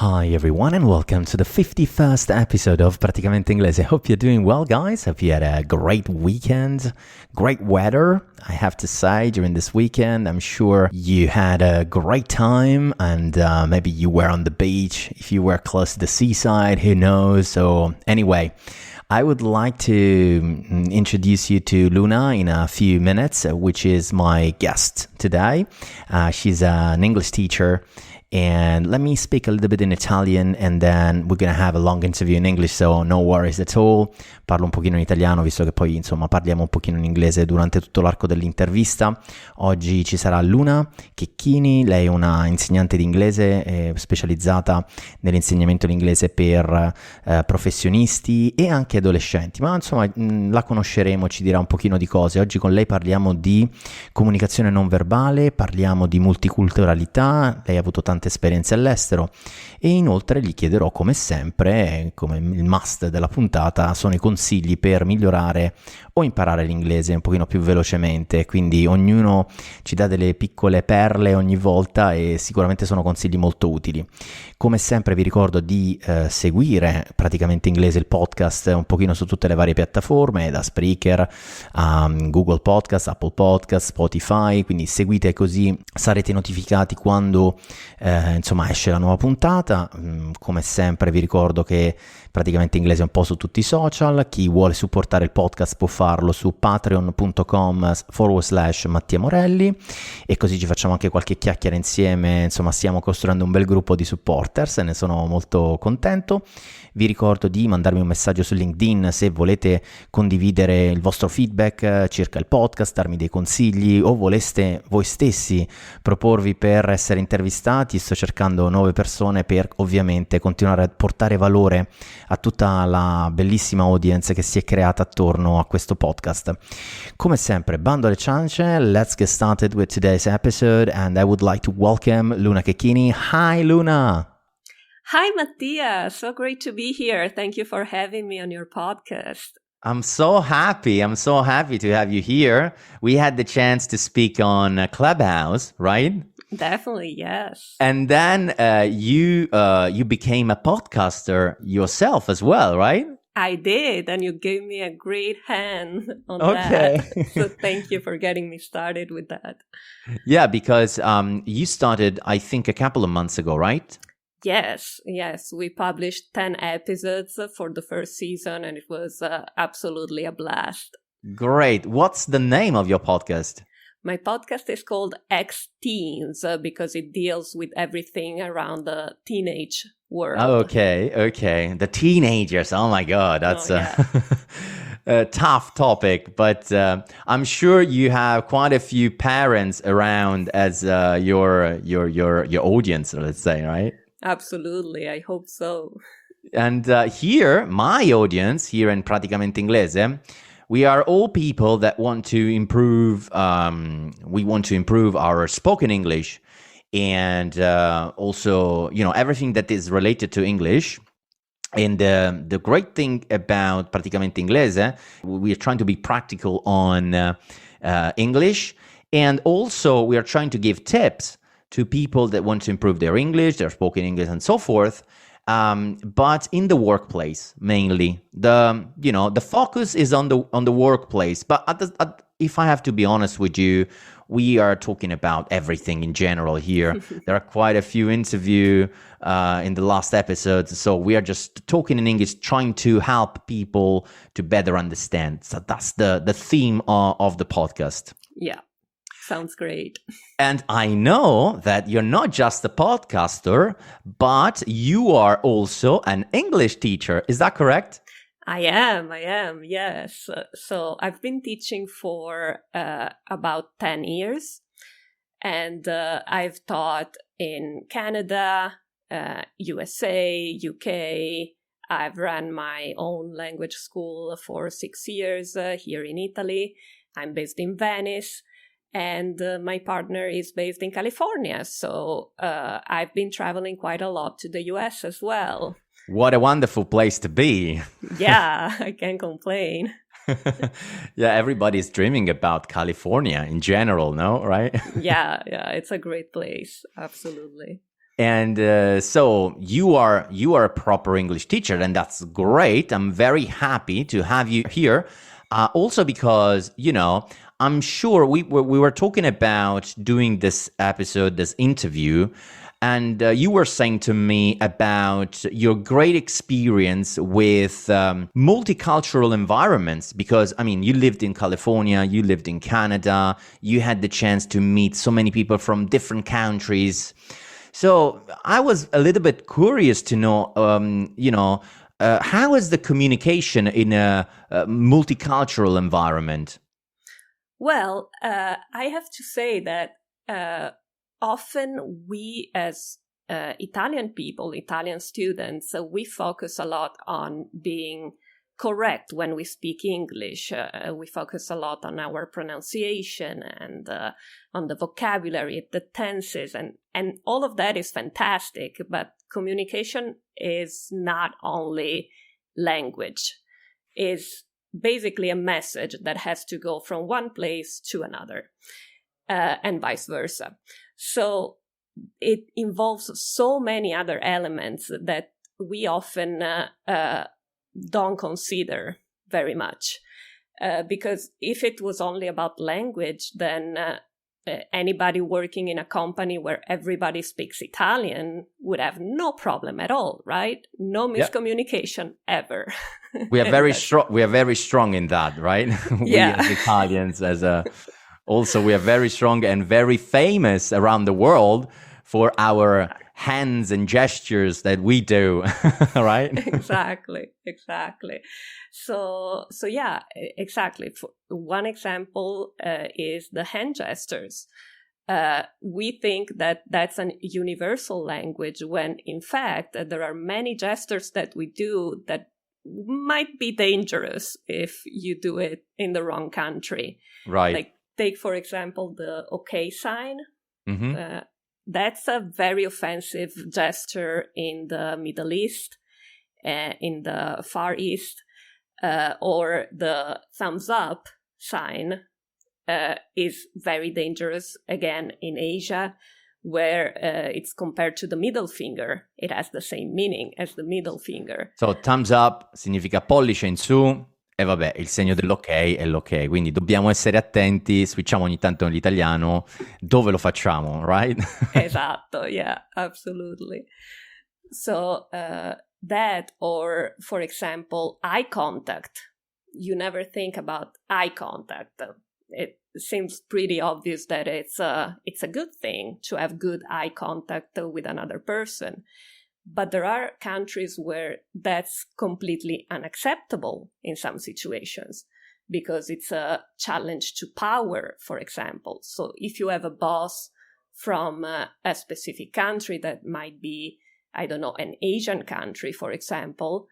Hi everyone and welcome to the 51st episode of Praticamente Inglese. Hope you're doing well, guys. Hope you had a great weekend, great weather. I have to say, during this weekend, I'm sure you had a great time and maybe you were on the beach. If you were close to the seaside, who knows? So anyway, I would like to introduce you to Luna in a few minutes, which is my guest today. She's an English teacher. And let me speak a little bit in Italian and then we're gonna have a long interview in English, so no worries at all. Parlo un pochino in italiano visto che poi insomma parliamo un pochino in inglese durante tutto l'arco dell'intervista. Oggi ci sarà Luna Checchini, lei è una insegnante di inglese specializzata nell'insegnamento dell'inglese per professionisti e anche adolescenti, ma insomma la conosceremo, ci dirà un pochino di cose. Oggi con lei parliamo di comunicazione non verbale, parliamo di multiculturalità, lei ha avuto tante esperienze all'estero e inoltre gli chiederò, come sempre, come il must della puntata, sono i consigli per migliorare o imparare l'inglese un pochino più velocemente. Quindi ognuno ci dà delle piccole perle ogni volta e sicuramente sono consigli molto utili. Come sempre vi ricordo di seguire Praticamente Inglese, il podcast, un pochino su tutte le varie piattaforme, da Spreaker a Google Podcast, Apple Podcast, Spotify, quindi seguite, così sarete notificati quando insomma esce la nuova puntata. Come sempre vi ricordo che Praticamente Inglese è un po' su tutti i social. Chi vuole supportare il podcast può farlo su patreon.com/Mattia Morelli e così ci facciamo anche qualche chiacchiera insieme. Insomma, stiamo costruendo un bel gruppo di supporters e ne sono molto contento. Vi ricordo di mandarmi un messaggio su LinkedIn se volete condividere il vostro feedback circa il podcast, darmi dei consigli o voleste voi stessi proporvi per essere intervistati. Sto cercando nuove persone per ovviamente continuare a portare valore a tutta la bellissima audience che si è creata attorno a questo podcast. Come sempre, bando alle ciance, let's get started with today's episode and I would like to welcome Luna Checchini. Hi Luna! Hi Mattia, so great to be here. Thank you for having me on your podcast. I'm so happy to have you here. We had the chance to speak on Clubhouse, right? Definitely, yes. And then you became a podcaster yourself as well, right? I did, and you gave me a great hand on Okay. that. So thank you for getting me started with that. Yeah, because you started, I think, a couple of months ago, right? Yes. We published 10 episodes for the first season, and it was absolutely a blast. Great. What's the name of your podcast? My podcast is called X-Teens because it deals with everything around the teenage world. Okay. The teenagers. Oh my God, that's a tough topic. But I'm sure you have quite a few parents around as your audience, let's say, right? Absolutely, I hope so. And here, my audience here in Praticamente Inglese, we are all people that want to improve. We want to improve our spoken English, and also, everything that is related to English. And the great thing about Praticamente Inglese, we are trying to be practical on English, and also we are trying to give tips to people that want to improve their English, their spoken English, and so forth. But in the workplace, mainly, the focus is on the workplace. But if I have to be honest with you, we are talking about everything in general here. There are quite a few interviews in the last episodes, so we are just talking in English, trying to help people to better understand. So that's the theme of the podcast. Yeah. Sounds great. And I know that you're not just a podcaster, but you are also an English teacher. Is that correct? I am, yes. So I've been teaching for about 10 years. And I've taught in Canada, USA, UK. I've run my own language school for 6 years here in Italy. I'm based in Venice. And my partner is based in California. So I've been traveling quite a lot to the US as well. What a wonderful place to be. Yeah, I can't complain. Yeah, everybody's dreaming about California in general, no? Right? Yeah, it's a great place. Absolutely. And so you are a proper English teacher, and that's great. I'm very happy to have you here. Also because, I'm sure we were talking about doing this episode, this interview, and you were saying to me about your great experience with multicultural environments, because, you lived in California, you lived in Canada, you had the chance to meet so many people from different countries. So I was a little bit curious to know, how is the communication in a multicultural environment? Well, I have to say that often we as Italian people, Italian students, we focus a lot on being correct when we speak English. We focus a lot on our pronunciation and on the vocabulary, the tenses, and all of that is fantastic. But communication is not only language, is basically a message that has to go from one place to another, and vice versa. So it involves so many other elements that we often don't consider very much. Because if it was only about language, then anybody working in a company where everybody speaks Italian would have no problem at all, right? No miscommunication ever. We are very strong. We are very strong in that, right? We as Italians, also we are very strong and very famous around the world for our hands and gestures that we do, right? Exactly. So yeah, exactly. One example is the hand gestures. We think that that's a universal language when in fact there are many gestures that we do that might be dangerous if you do it in the wrong country. Right. Like take, for example, the OK sign. Mm-hmm. That's a very offensive gesture in the Middle East, in the Far East, or the thumbs up sign is very dangerous, again, in Asia, where it's compared to the middle finger. It has the same meaning as the middle finger. So thumbs up significa pollice in su, e vabbè, il segno dell'ok è l'ok, quindi dobbiamo essere attenti, switchiamo ogni tanto nell'italiano, dove lo facciamo, right? Esatto, yeah, absolutely. So that, or for example, eye contact. You never think about eye contact. It seems pretty obvious that it's a good thing to have good eye contact with another person. But there are countries where that's completely unacceptable in some situations because it's a challenge to power, for example. So if you have a boss from a specific country that might be, I don't know, an Asian country, for example,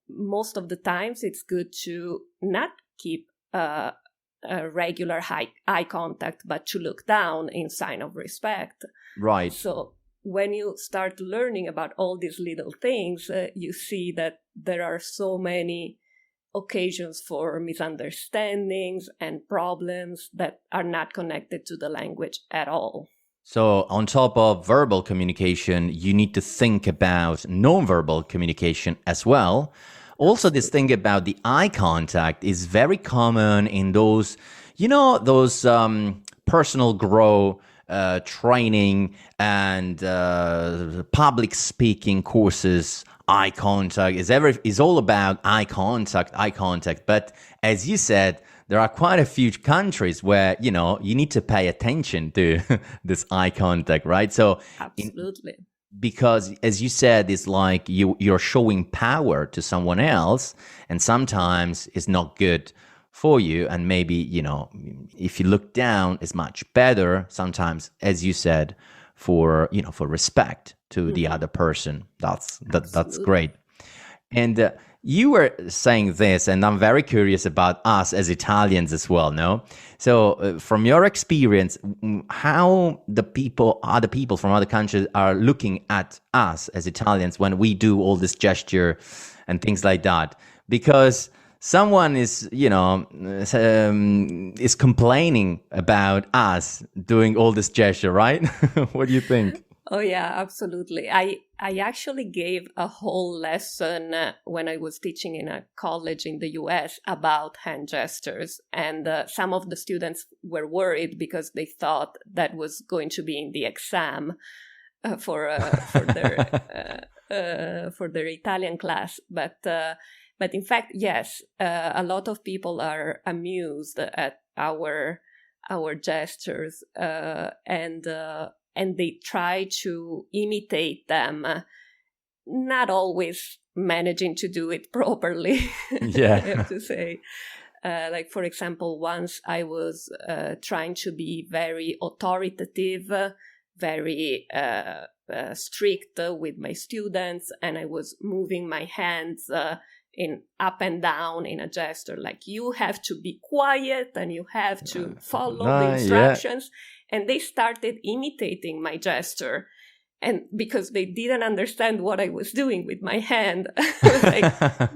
most of the times it's good to not keep a regular eye contact, but to look down in sign of respect. Right. So when you start learning about all these little things, you see that there are so many occasions for misunderstandings and problems that are not connected to the language at all. So on top of verbal communication, you need to think about nonverbal communication as well. Also, this thing about the eye contact is very common in those, personal growth training and public speaking courses. Eye contact is all about eye contact. But as you said, there are quite a few countries where, you need to pay attention to this eye contact, right? So absolutely. Because as you said, it's like you're showing power to someone else, and sometimes it's not good for you. And maybe, if you look down, it's much better sometimes, as you said, for respect to the other person. That's great. And you were saying this, and I'm very curious about us as Italians as well, no? So from your experience, how other people from other countries are looking at us as Italians when we do all this gesture and things like that? Because someone is, is complaining about us doing all this gesture, right? What do you think? Oh yeah, absolutely. I actually gave a whole lesson when I was teaching in a college in the US about hand gestures, and some of the students were worried because they thought that was going to be in the exam for their Italian class. But in fact, yes, a lot of people are amused at our gestures, and they try to imitate them, not always managing to do it properly. Yeah. I have to say. Like, for example, once I was trying to be very authoritative, very strict with my students, and I was moving my hands in up and down in a gesture, like you have to be quiet and you have to follow the instructions. And they started imitating my gesture. And because they didn't understand what I was doing with my hand, I was like,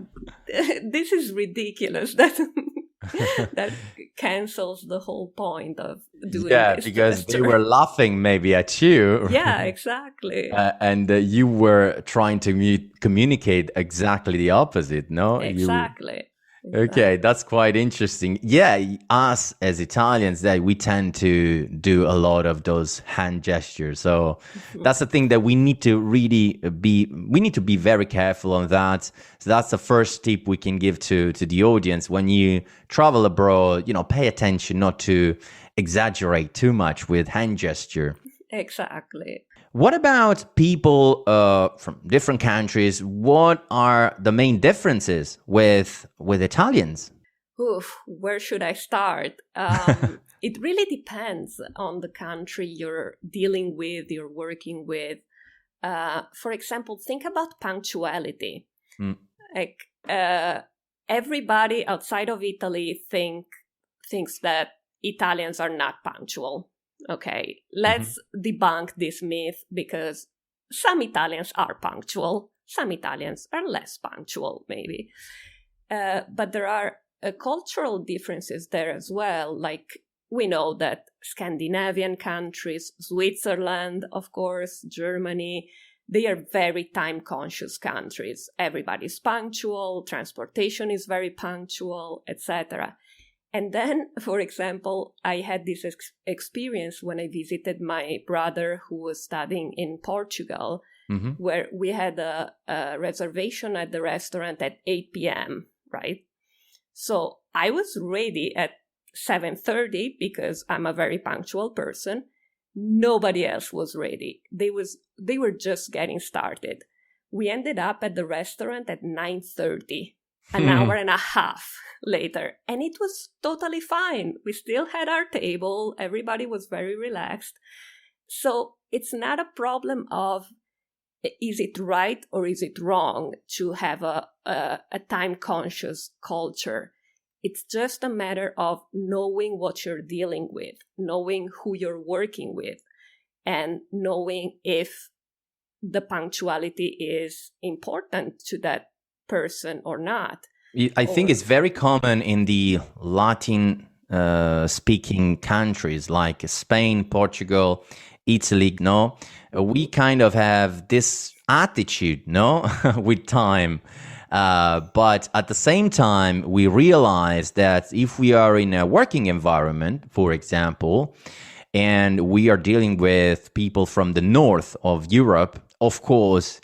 this is ridiculous. That cancels the whole point of doing this because gesture. they were laughing maybe at you. Yeah, exactly. And you were trying to communicate exactly the opposite, no? Exactly. Okay, that's quite interesting. Yeah, us as Italians, that we tend to do a lot of those hand gestures. So that's the thing that we need to really be very careful on that. So that's the first tip we can give to the audience. When you travel abroad, pay attention not to exaggerate too much with hand gesture. Exactly. What about people from different countries? What are the main differences with Italians? Oof, where should I start? It really depends on the country you're dealing with, you're working with. For example, think about punctuality. Like everybody outside of Italy thinks that Italians are not punctual. Okay, let's debunk this myth, because some Italians are punctual, some Italians are less punctual, maybe. But there are cultural differences there as well. Like, we know that Scandinavian countries, Switzerland, of course, Germany, they are very time-conscious countries. Everybody's punctual, transportation is very punctual, etc. And then, for example, I had this experience when I visited my brother who was studying in Portugal, where we had a reservation at the restaurant at 8 p.m., right? So I was ready at 7:30 because I'm a very punctual person. Nobody else was ready. They were just getting started. We ended up at the restaurant at 9:30. An hour and a half later, and it was totally fine. We still had our table. Everybody was very relaxed. So it's not a problem of is it right or is it wrong to have a time-conscious culture. It's just a matter of knowing what you're dealing with, knowing who you're working with, and knowing if the punctuality is important to that person or not. I think it's very common in the Latin speaking countries like Spain, Portugal, Italy. No, we kind of have this attitude, no, with time. But at the same time, we realize that if we are in a working environment, for example, and we are dealing with people from the north of Europe, of course,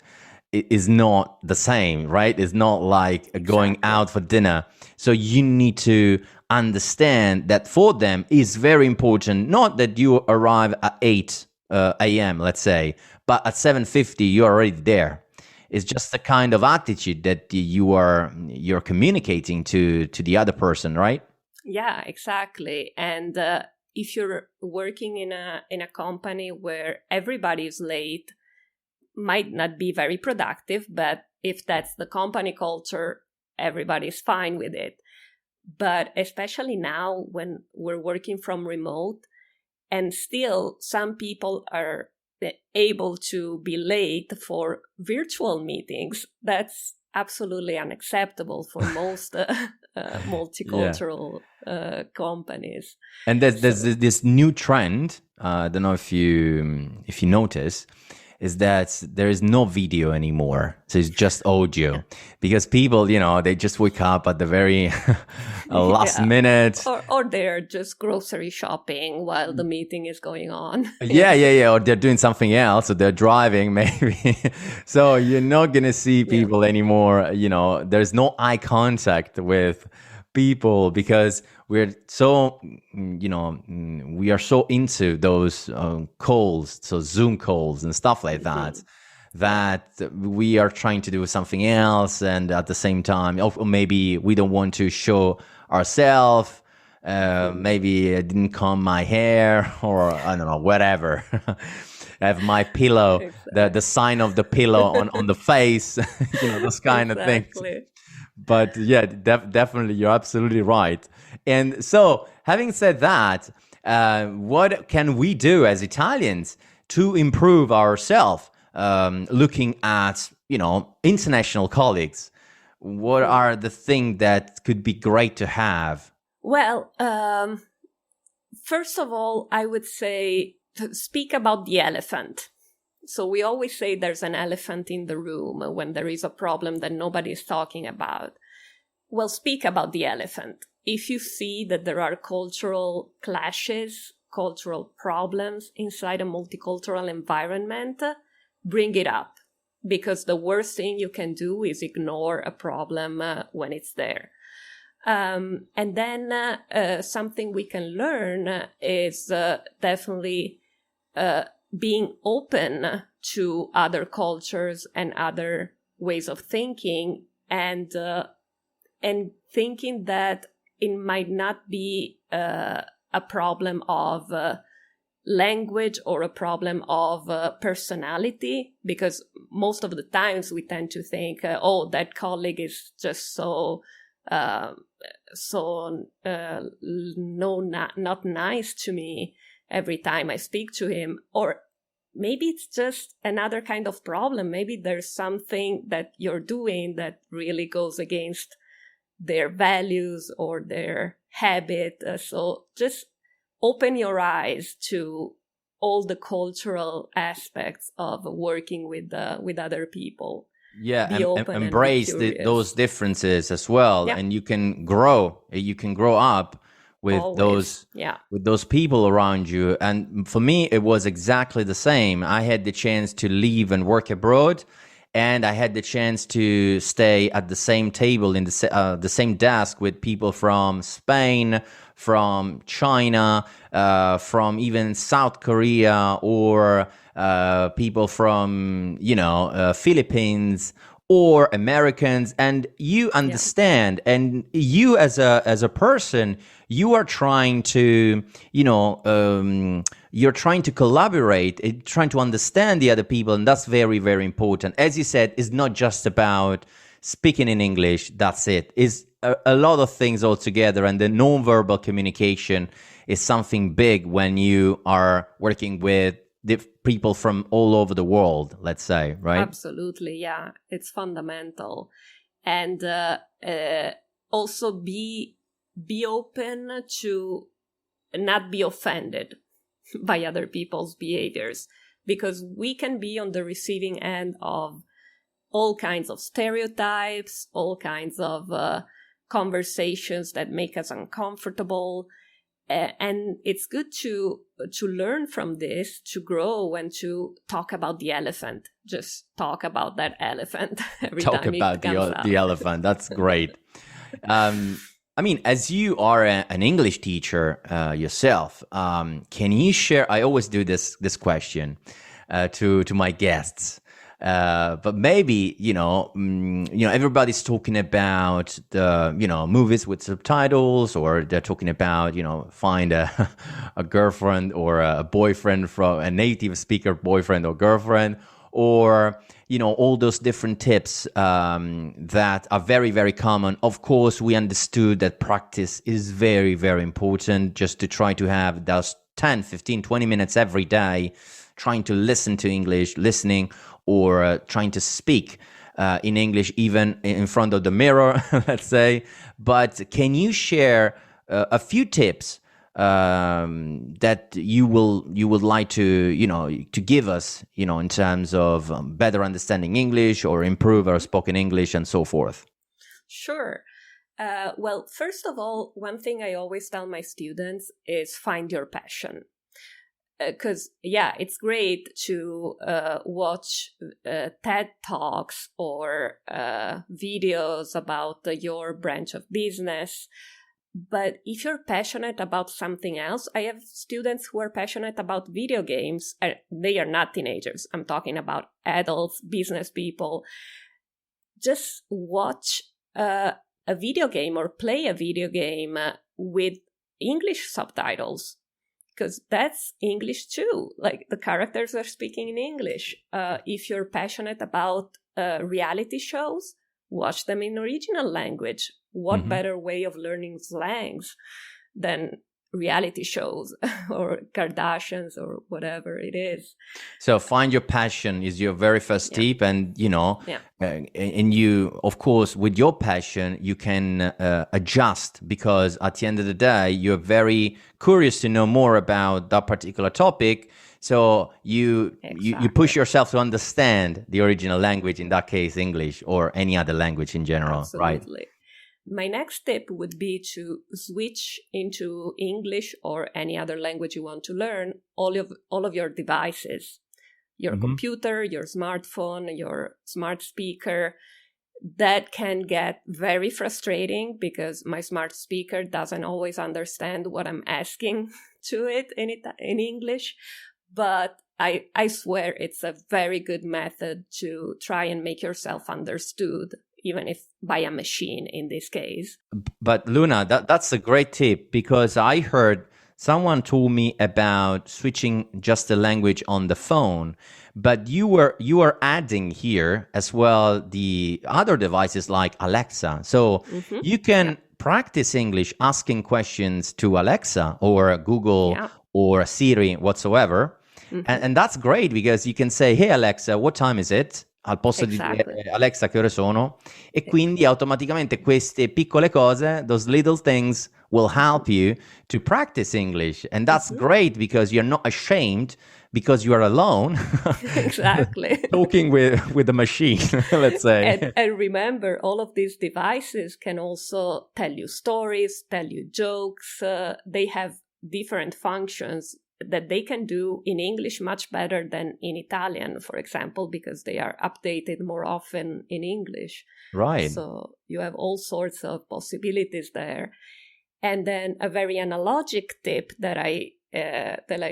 it is not the same, right? It's not like going out for dinner. So you need to understand that for them it's very important, not that you arrive at 8 a.m., let's say, but at 7:50 you're already there. It's just the kind of attitude that you're communicating to the other person, right? Yeah, exactly. And if you're working in a company where everybody is late, might not be very productive, but if that's the company culture, everybody's fine with it. But especially now when we're working from remote, and still some people are able to be late for virtual meetings, that's absolutely unacceptable for most multicultural companies. And there's this new trend. I don't know if you notice, is that there is no video anymore. So it's just audio, because people, they just wake up at the very last minute. Or they're just grocery shopping while the meeting is going on. Yeah. Or they're doing something else, or they're driving maybe. So you're not going to see people anymore. There's no eye contact with people, because we're so, we are so into those calls, so Zoom calls and stuff like that, that we are trying to do something else. And at the same time, or maybe we don't want to show ourselves. Maybe I didn't comb my hair, or I don't know, whatever. I have my pillow, the sign of the pillow on the face, those kind of things. But yeah, definitely, you're absolutely right. And so, having said that, what can we do as Italians to improve ourselves, looking at, international colleagues? What are the things that could be great to have? Well, first of all, I would say to speak about the elephant. So we always say there's an elephant in the room when there is a problem that nobody is talking about. Well, speak about the elephant. If you see that there are cultural clashes, cultural problems inside a multicultural environment, bring it up. Because the worst thing you can do is ignore a problem when it's there. And then something we can learn is definitely being open to other cultures and other ways of thinking, and thinking that it might not be a problem of language or a problem of personality, because most of the times we tend to think, that colleague is just not nice to me every time I speak to him. Or maybe it's just another kind of problem. Maybe there's something that you're doing that really goes against their values or their habit. So just open your eyes to all the cultural aspects of working with other people. Yeah, and embrace those differences as well. Yeah. And you can grow up with those people around you. And for me, it was exactly the same. I had the chance to live and work abroad, and I had the chance to stay at the same table in the same desk with people from Spain, from China, from even South Korea, or people from Philippines or Americans. And you understand, and you as a person, you are trying to you're trying to collaborate, trying to understand the other people, and that's very, very important. As you said, it's not just about speaking in English, that's it. It's a lot of things altogether, and the nonverbal communication is something big when you are working with people from all over the world, let's say, right? Absolutely, yeah. It's fundamental. And also be open to not be offended by other people's behaviors, because we can be on the receiving end of all kinds of stereotypes, all kinds of conversations that make us uncomfortable. And it's good to learn from this, to grow, and to talk about the elephant. Just talk about that elephant every time it comes out. Talk about the elephant. That's great. I mean, as you are an English teacher yourself, can you share? I always do this question to my guests. But maybe, everybody's talking about the, movies with subtitles, or they're talking about, find a girlfriend or a boyfriend from a native speaker boyfriend or girlfriend, or, all those different tips that are very, very common. Of course, we understood that practice is very, very important, just to try to have those 10, 15, 20 minutes every day, trying to listen to English, listening, or trying to speak in English, even in front of the mirror, let's say. But can you share a few tips that you would like to give us, in terms of better understanding English or improve our spoken English and so forth? Sure. Well, first of all, one thing I always tell my students is find your passion. Because, it's great to watch TED Talks or videos about your branch of business. But if you're passionate about something else, I have students who are passionate about video games. They are not teenagers. I'm talking about adults, business people. Just watch a video game or play a video game with English subtitles. Because that's English too. Like, the characters are speaking in English. If you're passionate about reality shows, watch them in original language. What better way of learning slangs than reality shows or Kardashians or whatever it is? So find your passion is your very first tip, and and you, of course, with your passion you can adjust, because at the end of the day you're very curious to know more about that particular topic. So you push yourself to understand the original language, in that case English or any other language in general. Absolutely. Right? My next tip would be to switch into English or any other language you want to learn, all of your devices, your computer, your smartphone, your smart speaker. That can get very frustrating because my smart speaker doesn't always understand what I'm asking to it in English. But I swear it's a very good method to try and make yourself understood, even if by a machine in this case. But Luna, that's a great tip, because I heard someone told me about switching just the language on the phone, but you were adding here as well the other devices like Alexa. So you can practice English asking questions to Alexa or Google or Siri whatsoever. And that's great, because you can say, hey Alexa, what time is it? Al posto di dire Alexa, che ore sono? E quindi automaticamente queste piccole cose, those little things, will help you to practice English. And that's great, because you're not ashamed, because you are alone. Exactly. Talking with the machine, let's say. And remember, all of these devices can also tell you stories, tell you jokes. They have different functions that they can do in English much better than in Italian, for example, because they are updated more often in English. Right. So you have all sorts of possibilities there. And then a very analogic tip that I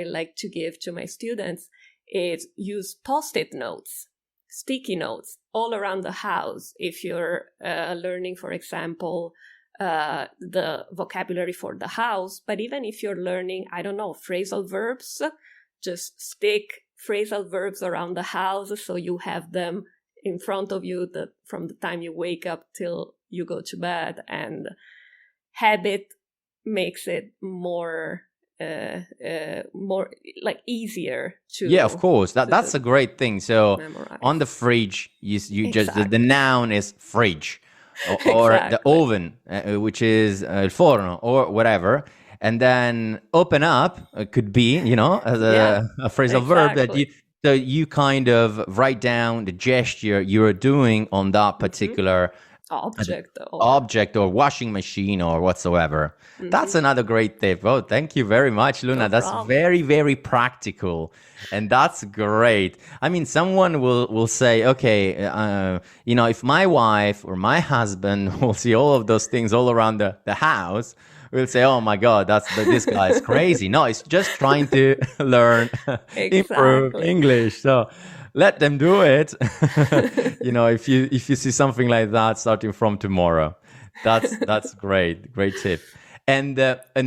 like to give to my students is use Post-it notes, sticky notes all around the house. If you're learning, for example, the vocabulary for the house, but even if you're learning, I don't know, phrasal verbs, just stick phrasal verbs around the house so you have them in front of you from the time you wake up till you go to bed. And habit makes it more like easier to of course, that's a great thing. So memorize. On the fridge, you just the noun is fridge. Or the oven, which is il forno, or whatever, and then open up could be, as a phrasal verb that you kind of write down the gesture you're doing on that particular object or washing machine or whatsoever. That's another great tip. Oh, thank you very much, Luna. That's very, very practical. And that's great. I mean, someone will say, okay, if my wife or my husband will see all of those things all around the house, we'll say, oh my God, this guy is crazy. No, it's just trying to learn, improve English. So let them do it. If you see something like that starting from tomorrow, that's great tip. And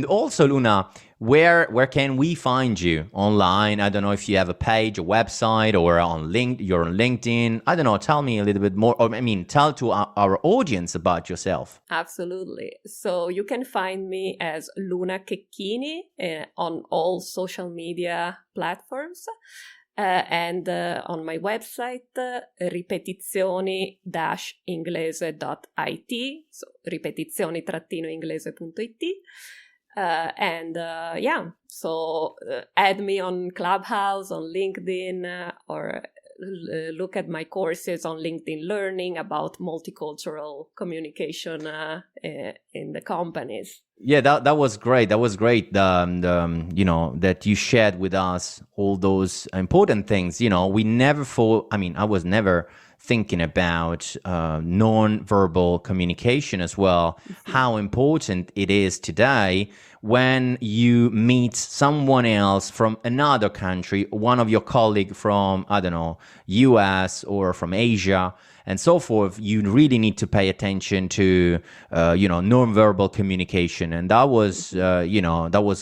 also, Luna, where can we find you online? I don't know if you have a page, a website, or you're on LinkedIn. I don't know. Tell me a little bit more. Or tell to our audience about yourself. Absolutely. So you can find me as Luna Cecchini on all social media platforms. and on my website, ripetizioni-inglese.it, so ripetizioni-inglese.it. So add me on Clubhouse, on LinkedIn, or look at my courses on LinkedIn Learning about multicultural communication in the companies. Yeah, that was great. That was great. That you shared with us all those important things. I was never thinking about non-verbal communication as well, how important it is today when you meet someone else from another country, one of your colleagues from, US or from Asia and so forth. You really need to pay attention to, non-verbal communication. And that was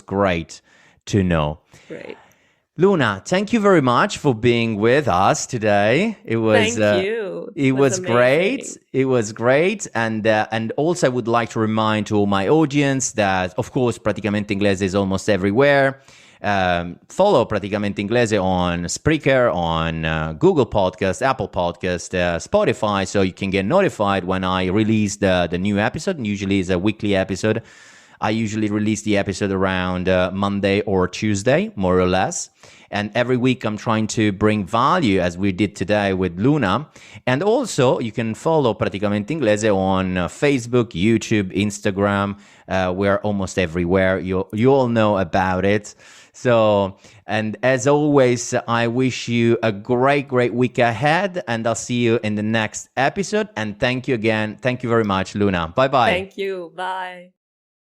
great to know. Great. Luna, thank you very much for being with us today. It was thank you. It was great. It was great. And also I would like to remind to all my audience that, of course, Praticamente Inglese is almost everywhere. Follow Praticamente Inglese on Spreaker, on Google Podcast, Apple Podcast, Spotify, so you can get notified when I release the new episode. And usually it's a weekly episode. I usually release the episode around Monday or Tuesday, more or less. And every week I'm trying to bring value, as we did today with Luna. And also you can follow Praticamente Inglese on Facebook, YouTube, Instagram. We're almost everywhere. You all know about it. So, and as always, I wish you a great week ahead, and I'll see you in the next episode. And thank you again. Thank you very much, Luna. Bye-bye. Thank you. Bye.